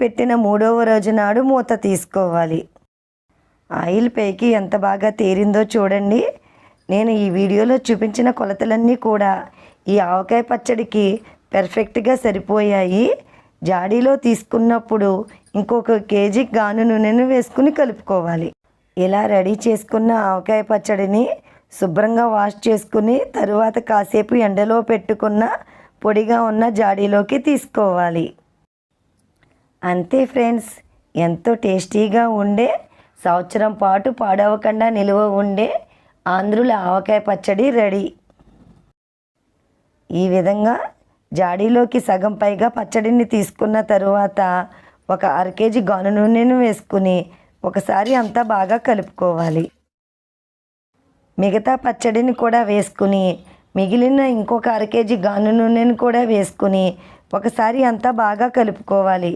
పెట్టిన 3వ రోజు నాడు మూత తీసుకోవాలి. ఆయిల్ పైకి ఎంత బాగా తేరిందో చూడండి. నేను ఈ వీడియోలో చూపించిన కొలతలన్నీ కూడా ఈ ఆవకాయ పచ్చడికి పర్ఫెక్ట్గా సరిపోయాయి. జాడీలో తీసుకున్నప్పుడు ఇంకొక కేజీ గాను నూనెను వేసుకుని కలుపుకోవాలి. ఇలా రెడీ చేసుకున్న ఆవకాయ పచ్చడిని శుభ్రంగా వాష్ చేసుకుని తరువాత కాసేపు ఎండలో పెట్టుకున్న పొడిగా ఉన్న జాడీలోకి తీసుకోవాలి. అంతే ఫ్రెండ్స్, ఎంతో టేస్టీగా ఉండే, సంవత్సరం పాటు పాడవకుండా నిలువ ఉండే ఆంధ్రుల ఆవకాయ పచ్చడి రెడీ. ఈ విధంగా జాడీలోకి సగం పైగా పచ్చడిని తీసుకున్న తరువాత ఒక అర కేజీ గాను నూనెను వేసుకుని ఒకసారి అంతా బాగా కలుపుకోవాలి. మిగతా పచ్చడిని కూడా వేసుకుని మిగిలిన ఇంకొక అర కేజీ గాను నూనెను కూడా వేసుకుని ఒకసారి అంతా బాగా కలుపుకోవాలి.